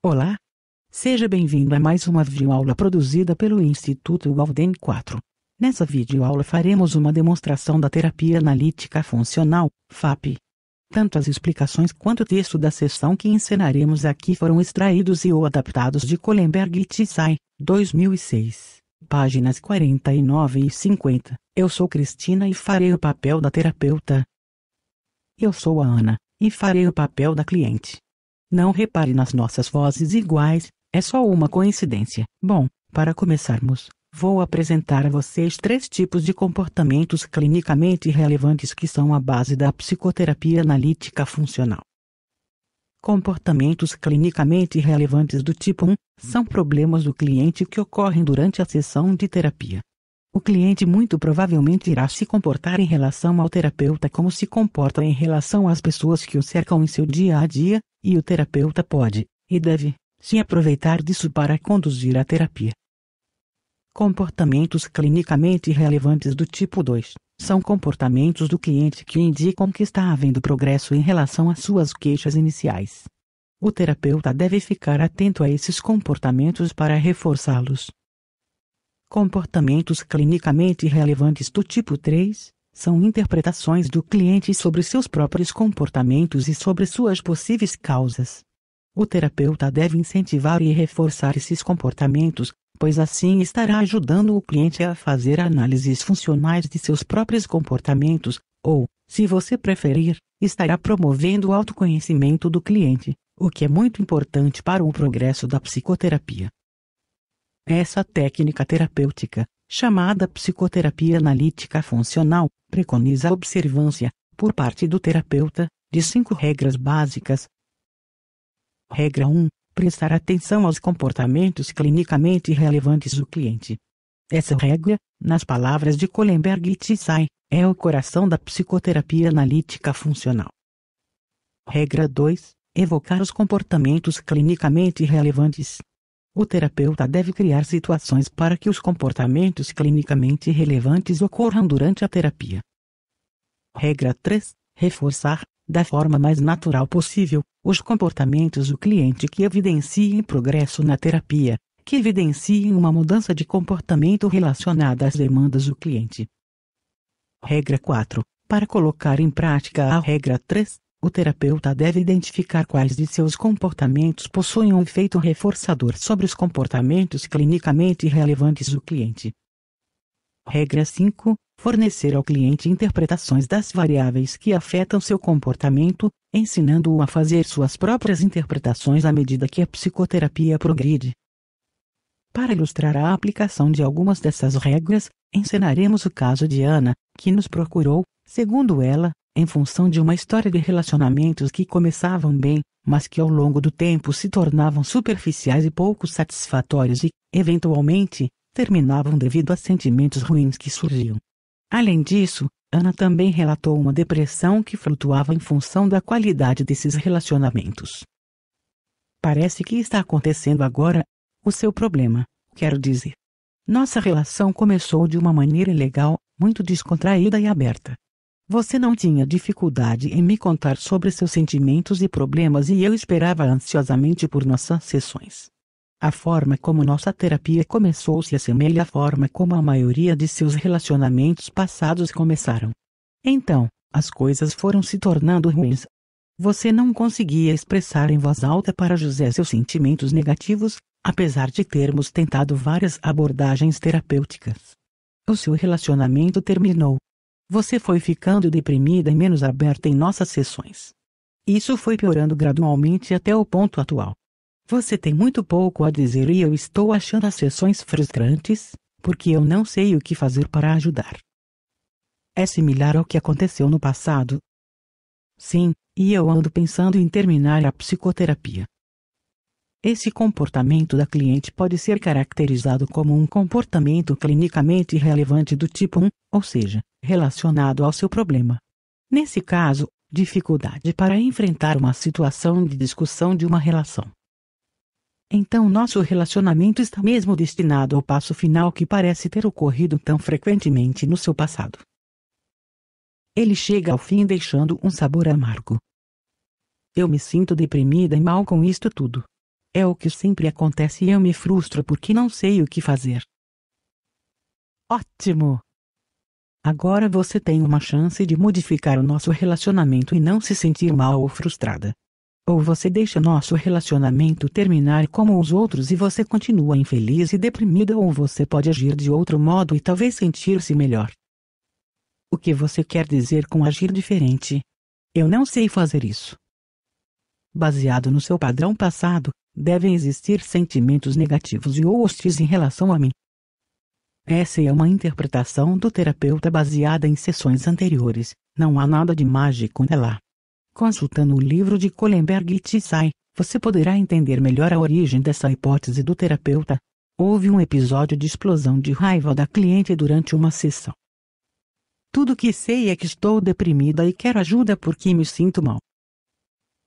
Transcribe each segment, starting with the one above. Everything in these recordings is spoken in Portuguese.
Olá! Seja bem-vindo a mais uma videoaula produzida pelo Instituto Walden 4. Nessa videoaula faremos uma demonstração da terapia analítica funcional, FAP. Tanto as explicações quanto o texto da sessão que ensinaremos aqui foram extraídos e ou adaptados de Kohlenberg et Tsai, 2006, páginas 49 e 50. Eu sou Cristina e farei o papel da terapeuta. Eu sou a Ana, e farei o papel da cliente. Não repare nas nossas vozes iguais, é só uma coincidência. Bom, para começarmos, vou apresentar a vocês 3 tipos de comportamentos clinicamente relevantes que são a base da psicoterapia analítica funcional. Comportamentos clinicamente relevantes do tipo 1 são problemas do cliente que ocorrem durante a sessão de terapia. O cliente muito provavelmente irá se comportar em relação ao terapeuta como se comporta em relação às pessoas que o cercam em seu dia a dia, e o terapeuta pode, e deve, se aproveitar disso para conduzir a terapia. Comportamentos clinicamente relevantes do tipo 2 são comportamentos do cliente que indicam que está havendo progresso em relação às suas queixas iniciais. O terapeuta deve ficar atento a esses comportamentos para reforçá-los. Comportamentos clinicamente relevantes do tipo 3 são interpretações do cliente sobre seus próprios comportamentos e sobre suas possíveis causas. O terapeuta deve incentivar e reforçar esses comportamentos, pois assim estará ajudando o cliente a fazer análises funcionais de seus próprios comportamentos, ou, se você preferir, estará promovendo o autoconhecimento do cliente, o que é muito importante para o progresso da psicoterapia. Essa técnica terapêutica, chamada psicoterapia analítica funcional, preconiza a observância, por parte do terapeuta, de 5 regras básicas. Regra 1. Prestar atenção aos comportamentos clinicamente relevantes do cliente. Essa regra, nas palavras de Kohlenberg et Tsai, é o coração da psicoterapia analítica funcional. Regra 2. Evocar os comportamentos clinicamente relevantes. O terapeuta deve criar situações para que os comportamentos clinicamente relevantes ocorram durante a terapia. Regra 3. Reforçar, da forma mais natural possível, os comportamentos do cliente que evidenciem progresso na terapia, que evidenciem uma mudança de comportamento relacionada às demandas do cliente. Regra 4. Para colocar em prática a regra 3, o terapeuta deve identificar quais de seus comportamentos possuem um efeito reforçador sobre os comportamentos clinicamente relevantes do cliente. Regra 5. Fornecer ao cliente interpretações das variáveis que afetam seu comportamento, ensinando-o a fazer suas próprias interpretações à medida que a psicoterapia progride. Para ilustrar a aplicação de algumas dessas regras, ensinaremos o caso de Ana, que nos procurou, segundo ela, em função de uma história de relacionamentos que começavam bem, mas que ao longo do tempo se tornavam superficiais e pouco satisfatórios e, eventualmente, terminavam devido a sentimentos ruins que surgiam. Além disso, Ana também relatou uma depressão que flutuava em função da qualidade desses relacionamentos. Parece que está acontecendo agora o seu problema, quero dizer. Nossa relação começou de uma maneira legal, muito descontraída e aberta. Você não tinha dificuldade em me contar sobre seus sentimentos e problemas e eu esperava ansiosamente por nossas sessões. A forma como nossa terapia começou se assemelha à forma como a maioria de seus relacionamentos passados começaram. Então, as coisas foram se tornando ruins. Você não conseguia expressar em voz alta para José seus sentimentos negativos, apesar de termos tentado várias abordagens terapêuticas. O seu relacionamento terminou. Você foi ficando deprimida e menos aberta em nossas sessões. Isso foi piorando gradualmente até o ponto atual. Você tem muito pouco a dizer e eu estou achando as sessões frustrantes, porque eu não sei o que fazer para ajudar. É similar ao que aconteceu no passado? Sim, e eu ando pensando em terminar a psicoterapia. Esse comportamento da cliente pode ser caracterizado como um comportamento clinicamente relevante do tipo 1, ou seja, relacionado ao seu problema. Nesse caso, dificuldade para enfrentar uma situação de discussão de uma relação. Então nosso relacionamento está mesmo destinado ao passo final que parece ter ocorrido tão frequentemente no seu passado. Ele chega ao fim deixando um sabor amargo. Eu me sinto deprimida e mal com isto tudo. É o que sempre acontece e eu me frustro porque não sei o que fazer. Ótimo! Agora você tem uma chance de modificar o nosso relacionamento e não se sentir mal ou frustrada. Ou você deixa nosso relacionamento terminar como os outros e você continua infeliz e deprimida, ou você pode agir de outro modo e talvez sentir-se melhor. O que você quer dizer com agir diferente? Eu não sei fazer isso. Baseado no seu padrão passado, devem existir sentimentos negativos e ou hostis em relação a mim. Essa é uma interpretação do terapeuta baseada em sessões anteriores, não há nada de mágico nela. Consultando o livro de Kohlenberg e Tsai, você poderá entender melhor a origem dessa hipótese do terapeuta. Houve um episódio de explosão de raiva da cliente durante uma sessão. Tudo que sei é que estou deprimida e quero ajuda porque me sinto mal.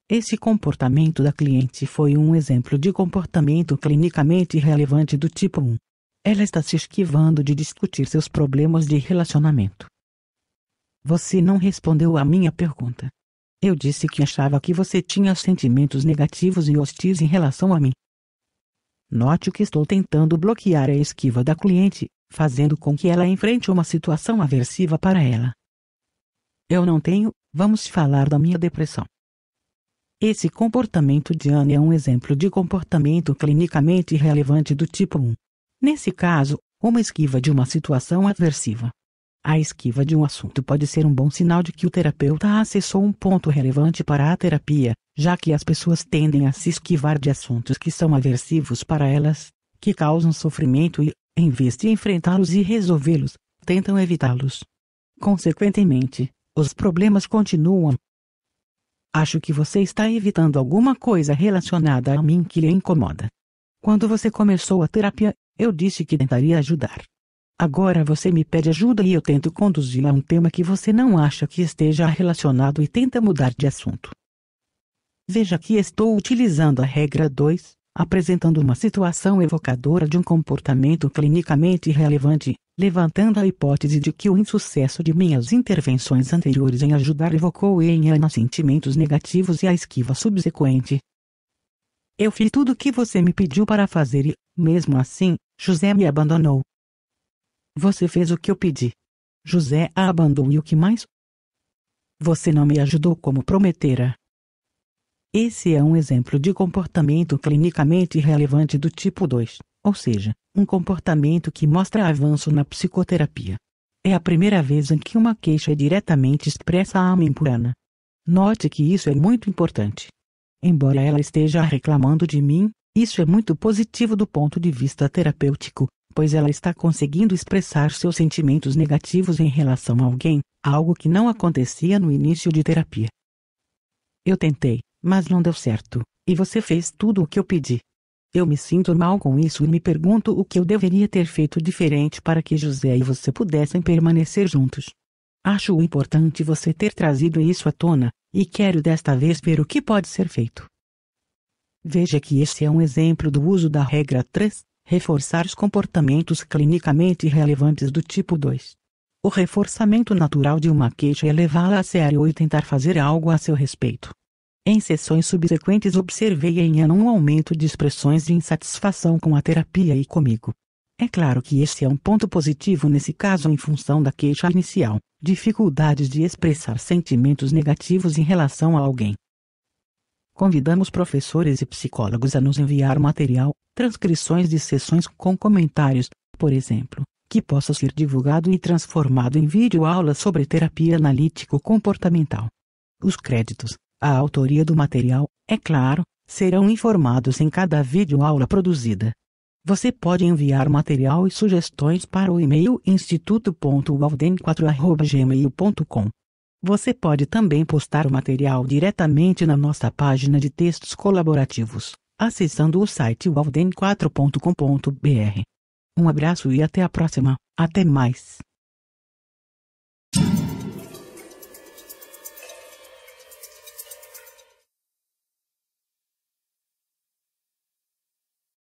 Esse comportamento da cliente foi um exemplo de comportamento clinicamente relevante do tipo 1. Ela está se esquivando de discutir seus problemas de relacionamento. Você não respondeu à minha pergunta. Eu disse que achava que você tinha sentimentos negativos e hostis em relação a mim. Note que estou tentando bloquear a esquiva da cliente, fazendo com que ela enfrente uma situação aversiva para ela. Eu não tenho, vamos falar da minha depressão. Esse comportamento de Anne é um exemplo de comportamento clinicamente relevante do tipo 1. Nesse caso, uma esquiva de uma situação aversiva. A esquiva de um assunto pode ser um bom sinal de que o terapeuta acessou um ponto relevante para a terapia, já que as pessoas tendem a se esquivar de assuntos que são aversivos para elas, que causam sofrimento e, em vez de enfrentá-los e resolvê-los, tentam evitá-los. Consequentemente, os problemas continuam. Acho que você está evitando alguma coisa relacionada a mim que lhe incomoda. Quando você começou a terapia, eu disse que tentaria ajudar. Agora você me pede ajuda e eu tento conduzi-la a um tema que você não acha que esteja relacionado e tenta mudar de assunto. Veja que estou utilizando a regra 2, apresentando uma situação evocadora de um comportamento clinicamente relevante, levantando a hipótese de que o insucesso de minhas intervenções anteriores em ajudar evocou em Ana sentimentos negativos e a esquiva subsequente. Eu fiz tudo o que você me pediu para fazer e, mesmo assim, José me abandonou. Você fez o que eu pedi. José a abandonou e o que mais? Você não me ajudou como prometera. Esse é um exemplo de comportamento clinicamente relevante do tipo 2, ou seja, um comportamento que mostra avanço na psicoterapia. É a primeira vez em que uma queixa é diretamente expressa a mim por Ana. Note que isso é muito importante. Embora ela esteja reclamando de mim, isso é muito positivo do ponto de vista terapêutico, pois ela está conseguindo expressar seus sentimentos negativos em relação a alguém, algo que não acontecia no início de terapia. Eu tentei, mas não deu certo, e você fez tudo o que eu pedi. Eu me sinto mal com isso e me pergunto o que eu deveria ter feito diferente para que José e você pudessem permanecer juntos. Acho importante você ter trazido isso à tona, e quero desta vez ver o que pode ser feito. Veja que esse é um exemplo do uso da regra 3, reforçar os comportamentos clinicamente relevantes do tipo 2. O reforçamento natural de uma queixa é levá-la a sério e tentar fazer algo a seu respeito. Em sessões subsequentes observei em Ana um aumento de expressões de insatisfação com a terapia e comigo. É claro que esse é um ponto positivo nesse caso em função da queixa inicial, dificuldades de expressar sentimentos negativos em relação a alguém. Convidamos professores e psicólogos a nos enviar material, transcrições de sessões com comentários, por exemplo, que possa ser divulgado e transformado em vídeo-aula sobre terapia analítico-comportamental. Os créditos, a autoria do material, é claro, serão informados em cada vídeo-aula produzida. Você pode enviar material e sugestões para o e-mail instituto.walden4@gmail.com. Você pode também postar o material diretamente na nossa página de textos colaborativos, acessando o site walden4.com.br. Um abraço e até a próxima. Até mais.